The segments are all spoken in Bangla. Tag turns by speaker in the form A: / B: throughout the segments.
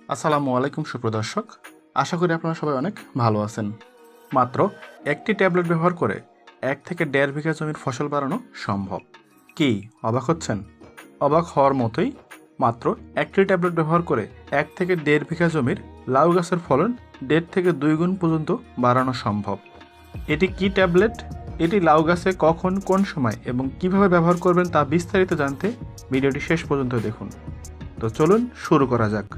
A: আসসালামু আলাইকুম সুপ্রদর্শক, আশা করি আপনারা সবাই অনেক ভালো আছেন। মাত্র একটি ট্যাবলেট ব্যবহার করে 1 থেকে 1.5 বিঘা জমির ফসল বাড়ানো সম্ভব। কি অবাক হচ্ছেন? অবাক হওয়ার মতোই। মাত্র একটি ট্যাবলেট ব্যবহার করে 1 থেকে 1.5 বিঘা জমির লাউ গাছের ফলন 1.5 থেকে 2 গুণ পর্যন্ত বাড়ানো সম্ভব। এটি কি ট্যাবলেট, এটি লাউ গাছে কখন, কোন সময় এবং কিভাবে ব্যবহার করবেন তা বিস্তারিত জানতে ভিডিওটি শেষ পর্যন্ত দেখুন। তো চলুন শুরু করা যাক।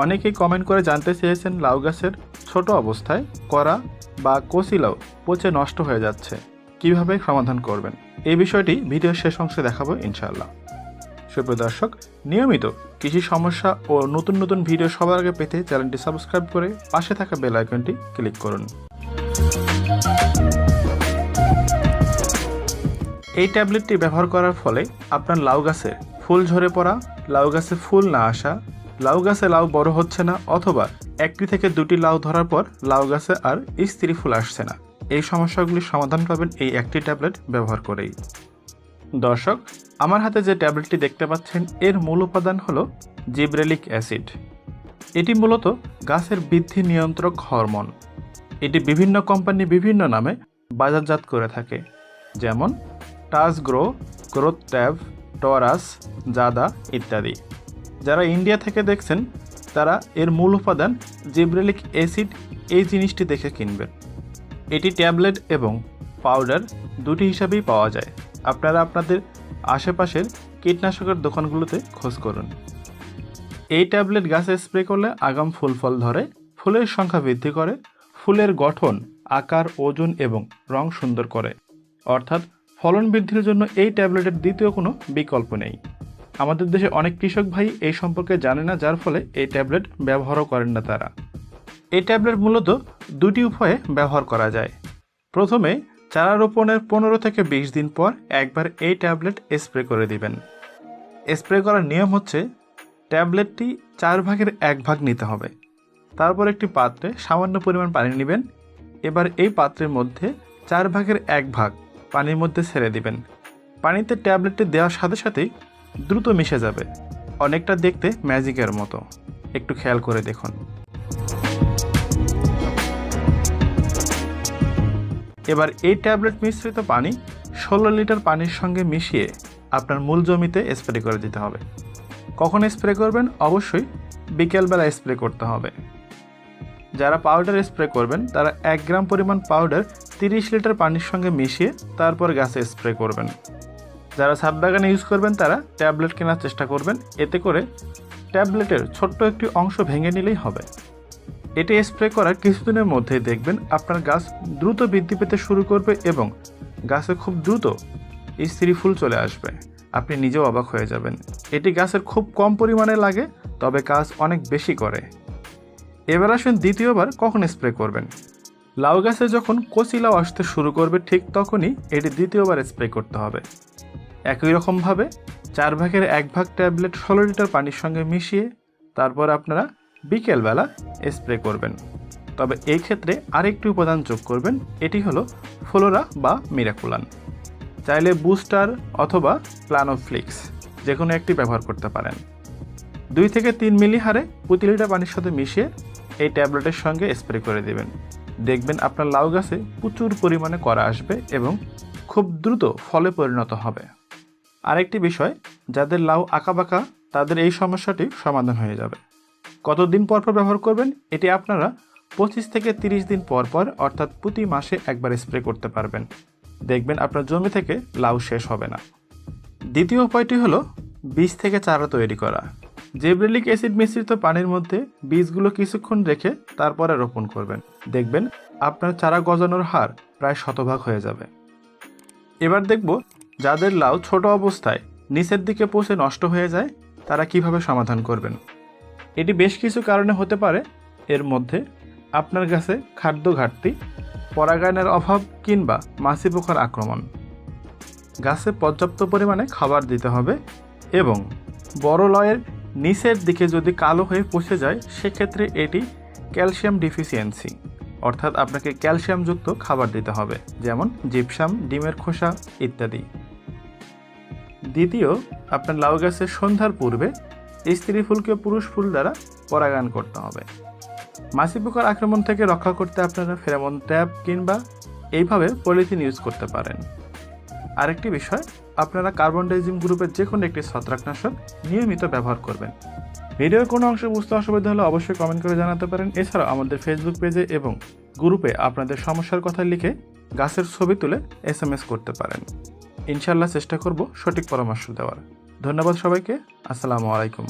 A: অনেকেই কমেন্ট করে জানতে চেয়েছেন লাউ গাছের ছোট অবস্থায় করা বা কচি লাউ পচে নষ্ট হয়ে যাচ্ছে, কিভাবে সমাধান করবেন। এই বিষয়টি ভিডিওর শেষ অংশে দেখাবো ইনশাআল্লাহ। সুপ্রিয় দর্শক, নিয়মিত কৃষি সমস্যা ও নতুন নতুন ভিডিও সবার আগে পেতে চ্যানেলটি সাবস্ক্রাইব করে পাশে থাকা বেল আইকনটি ক্লিক করুন। এই ট্যাবলেটটি ব্যবহার করার ফলে আপনার লাউ গাছে ফুল ঝরে পড়া, লাউ গাছে ফুল না আসা, লাউ গাছে লাউ বড় হচ্ছে না, অথবা 1টি থেকে 2টি লাউ ধরার পর লাউ গাছে আর স্ত্রী ফুল আসছে না, এই সমস্যাগুলির সমাধান পাবেন এই একটি ট্যাবলেট ব্যবহার করেই। দর্শক, আমার হাতে যে ট্যাবলেটটি দেখতে পাচ্ছেন এর মূল উপাদান হলো জিব্রেলিক অ্যাসিড। এটি মূলত গাছের বৃদ্ধি নিয়ন্ত্রক হরমোন। এটি বিভিন্ন কোম্পানি বিভিন্ন নামে বাজারজাত করে থাকে, যেমন touch grow, growth tab, Taurus, জাদা ইত্যাদি। যারা ইন্ডিয়া থেকে দেখছেন তারা এর মূল উপাদান জিব্রেলিক অ্যাসিড এই জিনিসটি দেখে কিনবেন। এটি ট্যাবলেট এবং পাউডার দুটি হিসাবেই পাওয়া যায়। আপনারা আপনাদের আশেপাশের কীটনাশকের দোকানগুলোতে খোঁজ করুন। এই ট্যাবলেট গাছে স্প্রে করলে আগাম ফুল ফল ধরে, ফুলের সংখ্যা বৃদ্ধি করে, ফুলের গঠন, আকার, ওজন এবং রং সুন্দর করে। অর্থাৎ ফলন বৃদ্ধির জন্য এই ট্যাবলেটের দ্বিতীয় কোনো বিকল্প নেই। আমাদের দেশে অনেক কৃষক ভাই এই সম্পর্কে জানে না, যার ফলে এই ট্যাবলেট ব্যবহারও করেন না তারা। এই ট্যাবলেট মূলত দুটি উপায়ে ব্যবহার করা যায়। প্রথমে চারা রোপণের 15 থেকে 20 দিন পর একবার এই ট্যাবলেট স্প্রে করে দিবেন। স্প্রে করার নিয়ম হচ্ছে ট্যাবলেটটি 1/4 নিতে হবে। তারপর একটি পাত্রে সামান্য পরিমাণ পানি নেবেন। এবার এই পাত্রের মধ্যে 1/4 পানির মধ্যে ছেড়ে দিবেন। পানিতে ট্যাবলেটটি দেওয়ার সাথে সাথেই দ্রুত মিশে যাবে, অনেকটা দেখতে ম্যাজিকের মতো। একটু খেয়াল করে দেখুন। এবার এই ট্যাবলেট মিশ্রিত পানি 16 লিটার পানির সঙ্গে মিশিয়ে আপনার মূল জমিতে স্প্রে করে দিতে হবে। কখন স্প্রে করবেন? অবশ্যই বিকেলবেলা স্প্রে করতে হবে। যারা পাউডার স্প্রে করবেন তারা 1 গ্রাম পরিমাণ পাউডার 30 লিটার পানির সঙ্গে মিশিয়ে তারপর গাছে স্প্রে করবেন। যারা ছাদ বাগানে ইউজ করবেন তারা ট্যাবলেট কেনার চেষ্টা করবেন, এতে করে ট্যাবলেটের ছোট্ট একটি অংশ ভেঙে নিলেই হবে। এটি স্প্রে করার কিছুদিনের মধ্যেই দেখবেন আপনার গাছ দ্রুত বৃদ্ধি পেতে শুরু করবে এবং গাছে খুব দ্রুত স্ত্রী ফুল চলে আসবে। আপনি নিজেও অবাক হয়ে যাবেন। এটি গাছের খুব কম পরিমাণে লাগে, তবে কাজ অনেক বেশি করে। এবার আসুন দ্বিতীয়বার কখন স্প্রে করবেন। লাউ গাছে যখন কচি লাউ আসতে শুরু করবে ঠিক তখনই এটি দ্বিতীয়বার স্প্রে করতে হবে। একই রকমভাবে 1/4 ট্যাবলেট 16 লিটার পানির সঙ্গে মিশিয়ে তারপর আপনারা বিকেলবেলা স্প্রে করবেন। তবে এই ক্ষেত্রে আরেকটি উপাদান যোগ করবেন, এটি হলো ফ্লোরা বা মিরাকুলান। চাইলে বুস্টার অথবা প্লানোফ্লিক্স যে কোনো একটি ব্যবহার করতে পারেন। 2 থেকে 3 মিলি হারে প্রতি লিটার পানির সাথে মিশিয়ে এই ট্যাবলেটের সঙ্গে স্প্রে করে দেবেন। দেখবেন আপনার লাউ গাছে প্রচুর পরিমাণে করা আসবে এবং খুব দ্রুত ফলে পরিণত হবে। আরেকটি বিষয়, যাদের লাউ আঁকাবাঁকা তাদের এই সমস্যাটি সমাধান হয়ে যাবে। কতদিন পর পর ব্যবহার করবেন? এটি আপনারা 25 থেকে 30 দিন পর পর, অর্থাৎ প্রতি মাসে একবার স্প্রে করতে পারবেন। দেখবেন আপনার জমি থেকে লাউ শেষ হবে না। দ্বিতীয় উপায়টি হলো বীজ থেকে চারা তৈরি করা। জিব্রেলিক অ্যাসিড মিশ্রিত পানির মধ্যে বীজগুলো কিছুক্ষণ রেখে তারপরে রোপণ করবেন। দেখবেন আপনার চারা গজানোর হার প্রায় 100% হয়ে যাবে। এবার দেখব যাদের লাউ ছোট অবস্থায় নিচের দিকে পচে নষ্ট হয়ে যায় তারা কিভাবে সমাধান করবেন। এটি বেশ কিছু কারণে হতে পারে। এর মধ্যে আপনার গাছে খাদ্য ঘাটতি, পরাগায়নের অভাব কিংবা মাছি পোকার আক্রমণ। গাছে পর্যাপ্ত পরিমাণে খাবার দিতে হবে এবং বড় লয়ের নিচের দিকে যদি কালো হয়ে পচে যায় সেক্ষেত্রে এটি ক্যালসিয়াম ডিফিসিয়েন্সি, অর্থাৎ আপনাকে ক্যালসিয়ামযুক্ত খাবার দিতে হবে, যেমন জিপসাম, ডিমের খোসা ইত্যাদি। দ্বিতীয়, আপনার লাউ গাছের সন্ধ্যার পূর্বে স্ত্রী ফুলকে পুরুষ ফুল দ্বারা পরাগায়ন করতে হবে। মাছি পোকার আক্রমণ থেকে রক্ষা করতে আপনারা ফেরোমন ট্র্যাপ কিংবা এইভাবে পলিথিন ইউজ করতে পারেন। আরেকটি বিষয়, আপনারা কার্বন ডাইজিম গ্রুপের যে কোনো একটি ছত্রাকনাশক নিয়মিত ব্যবহার করবেন। ভিডিওর কোনো অংশ বুঝতে অসুবিধা হলে অবশ্যই কমেন্ট করে জানাতে পারেন। এছাড়াও আমাদের ফেসবুক পেজে এবং গ্রুপে আপনাদের সমস্যার কথা লিখে গাছের ছবি তুলে SMS করতে পারেন। ইনশাআল্লাহ চেষ্টা করব সঠিক পরামর্শ দেওয়ার। ধন্যবাদ সবাইকে। আসসালামু আলাইকুম।